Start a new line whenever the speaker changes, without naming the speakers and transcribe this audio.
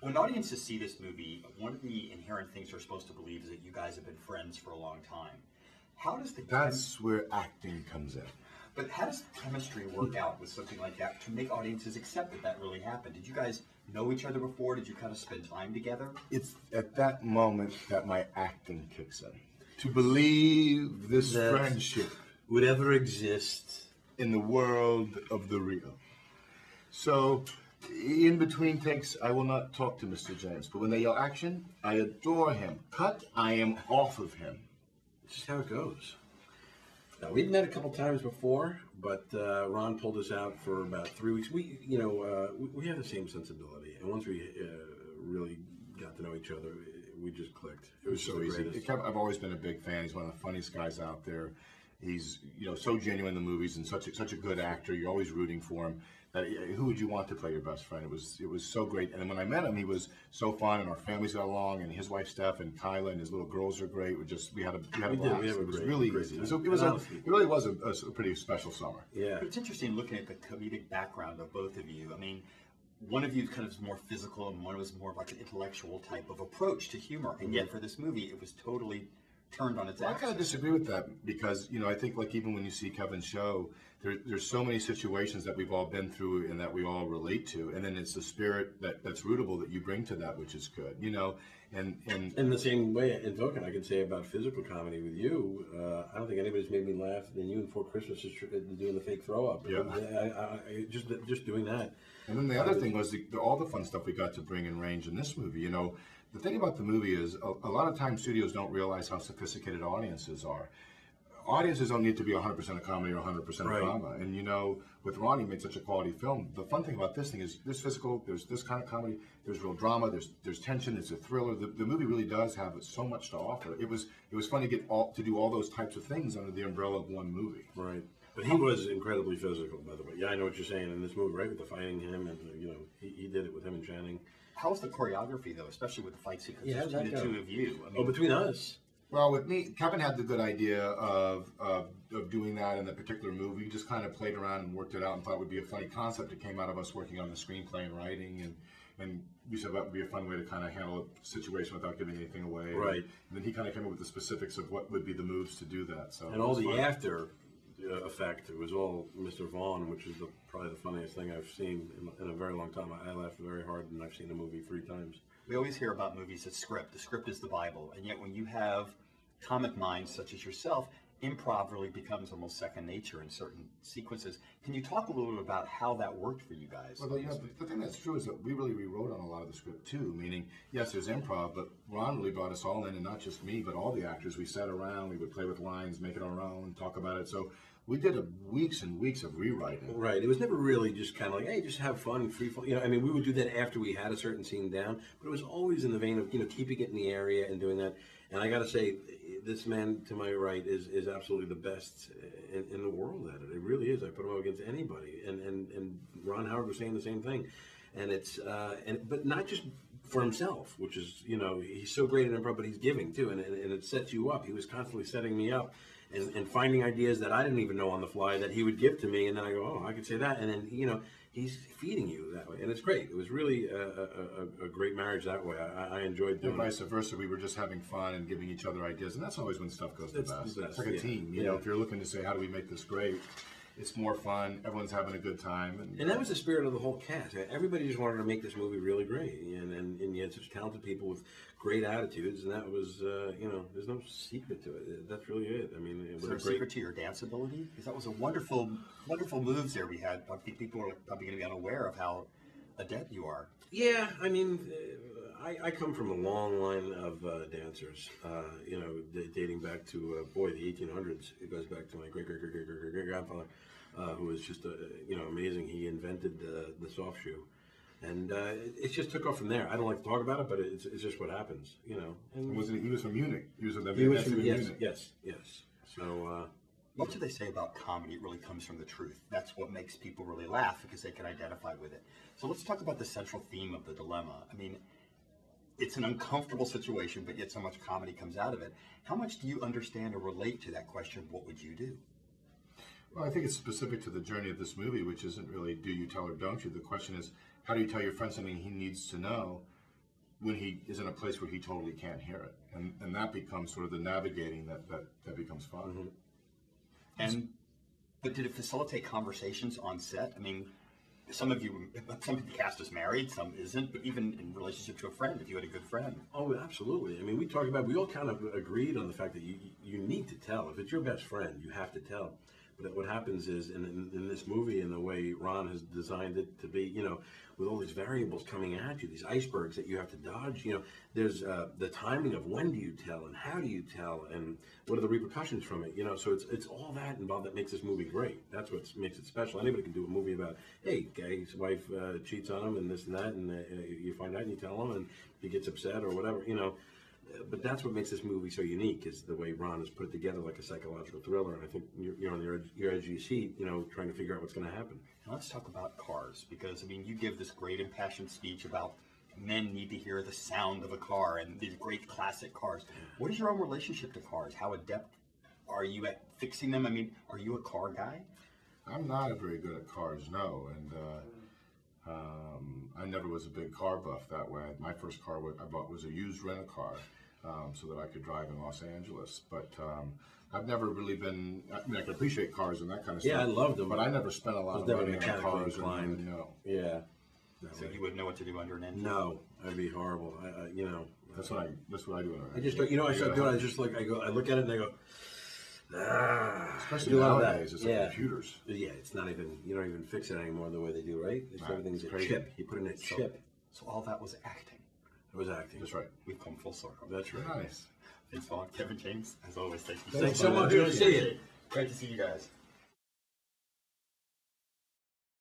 When audiences see this movie, one of the inherent things they're supposed to believe is that you guys have been friends for a long time. How does the
That's where acting comes in.
But how does chemistry work out with something like that to make audiences accept that that really happened? Did you guys know each other before? Did you kind of spend time together?
It's at that moment that my acting kicks in. To believe this friendship
would ever exist
in the world of the real. So, in between takes, I will not talk to Mr. James, but when they yell action, I adore him. Cut, I am off of him.
It's just how it goes. Now, we'd met a couple times before, but Ron pulled us out for about 3 weeks. We have the same sensibility, and once we really got to know each other, we just clicked.
It was so easy. I've always been a big fan. He's one of the funniest guys out there. He's so genuine in the movies and such a good actor. You're always rooting for him. Who would you want to play your best friend? It was so great. And then when I met him, he was so fun, and our families got along, and his wife Steph and Kyla and his little girls are great. We had a blast. It was really easy. It really was a pretty special summer.
Yeah. But it's interesting looking at the comedic background of both of you. I mean, one of you kind of was more physical, and one was more like an intellectual type of approach to humor. And yet for this movie, it was totally turned on its axis.
I kind of disagree with that because, I think like even when you see Kevin's show, there's so many situations that we've all been through and that we all relate to, and then it's the spirit that's rootable that you bring to that, which is good, and
in the same way, in token, I can say about physical comedy with you, I don't think anybody's made me laugh than you before Christmas is doing the fake throw up.
Yeah.
I just doing that.
And then the other thing was all the fun stuff we got to bring in range in this movie. The thing about the movie is a lot of times studios don't realize how sophisticated audiences are. Audiences don't need to be 100% of comedy or 100% of drama. And with Ronny made such a quality film, the fun thing about this thing is there's physical, there's this kind of comedy, there's real drama, there's tension, there's a thriller. The movie really does have so much to offer. It was fun to get to do all those types of things under the umbrella of one movie.
Right. But he was incredibly physical, by the way. Yeah, I know what you're saying in this movie, right? With the fighting him, and he did it with him and Channing.
How was the choreography, though, especially with the fight sequences between the two of you?
I mean, between us.
Well, with me, Kevin had the good idea of doing that in the particular movie. We just kind of played around and worked it out and thought it would be a funny concept. It came out of us working on the screenplay and writing, and we said that would be a fun way to kind of handle a situation without giving anything away.
Right.
And then he kind of came up with the specifics of what would be the moves to do that. So
and all the after effect, it was all Mr. Vaughn, which is probably the funniest thing I've seen in a very long time. I laughed very hard, and I've seen the movie 3 times.
We always hear about movies as script. The script is the Bible, and yet when you have comic minds such as yourself, improv really becomes almost second nature in certain sequences. Can you talk a little bit about how that worked for you guys?
Well, the thing that's true is that we really rewrote on a lot of the script too, meaning, yes, there's improv, but Ron really brought us all in, and not just me, but all the actors. We sat around, we would play with lines, make it our own, talk about it. So we did weeks and weeks of rewriting.
Right. It was never really just kind of like, hey, just have fun, free fun. I mean, we would do that after we had a certain scene down, but it was always in the vein of, keeping it in the area and doing that. And I got to say, this man to my right is absolutely the best in the world at it. It really is. I put him up against anybody. And Ron Howard was saying the same thing. And it's but not just for himself, which is, he's so great at improv, but he's giving too, and it sets you up. He was constantly setting me up and finding ideas that I didn't even know on the fly that he would give to me, and then I go, oh, I could say that, and then he's feeding you that way, and it's great. It was really a great marriage that way. I enjoyed doing it.
Vice versa, we were just having fun and giving each other ideas, and that's always when stuff goes the best. It's like a team, if you're looking to say, how do we make this great? It's more fun. Everyone's having a good time,
and that was the spirit of the whole cast. Everybody just wanted to make this movie really great, and you had such talented people with great attitudes, and that was, there's no secret to it. That's really it. I mean, it was
a secret to your dance ability? Because that was a wonderful moves there we had. I think people are probably going to be unaware of how adept you are.
Yeah, I mean, I come from a long line of dancers, dating back to, the 1800s. It goes back to my great-great-great-great-great-grandfather, who was just, amazing. He invented the soft shoe. And it just took off from there. I don't like to talk about it, but it's just what happens, And
he was from Munich. He was from
Munich. Yes. So
what do they say about comedy? It really comes from the truth. That's what makes people really laugh, because they can identify with it. So let's talk about the central theme of the dilemma. I mean, it's an uncomfortable situation, but yet so much comedy comes out of it. How much do you understand or relate to that question, what would you do?
Well, I think it's specific to the journey of this movie, which isn't really do you tell or don't you. The question is, how do you tell your friend something he needs to know when he is in a place where he totally can't hear it? And that becomes sort of the navigating that becomes fun.
But did it facilitate conversations on set? I mean, some of the cast is married, some isn't, but even in relationship to a friend, if you had a good friend.
Oh, absolutely. I mean, we all kind of agreed on the fact that you need to tell. If it's your best friend, you have to tell. But what happens is, in this movie, in the way Ron has designed it to be, you know, with all these variables coming at you, these icebergs that you have to dodge, you know, there's the timing of when do you tell and how do you tell and what are the repercussions from it, you know, so it's all that involved that makes this movie great. That's what makes it special. Anybody can do a movie about, hey, guy's wife cheats on him and this and that, and you find out and you tell him and he gets upset or whatever, you know. But that's what makes this movie so unique, is the way Ron has put it together like a psychological thriller. And I think you're on your edge of your seat, you know, trying to figure out what's going to happen.
Now let's talk about cars, because, I mean, you give this great impassioned speech about men need to hear the sound of a car and these great classic cars. What is your own relationship to cars? How adept are you at fixing them? I mean, are you a car guy?
I'm not very good at cars, no. And I never was a big car buff that way. My first car I bought was a used rent-a-car. So that I could drive in Los Angeles, but I've never really been. I mean, I can appreciate cars and that kind of stuff.
Yeah, I loved them,
but I never spent a lot of money on cars.
No. Yeah.
So you wouldn't know what to do under an engine?
No, that'd be horrible. You know.
That's what I do.
I just, you know, I start doing. I just like I look at it and I go.
Especially nowadays, it's like computers.
Yeah, it's not even. You don't even fix it anymore the way they do, right? It's everything's a chip. You put in a chip.
So all that was acting.
It was acting.
That's right.
We've come full circle.
That's right.
Nice.
Thanks, Vaughn. Kevin James, as always, thank you
Thanks so much. Good to see you.
Great to see you guys.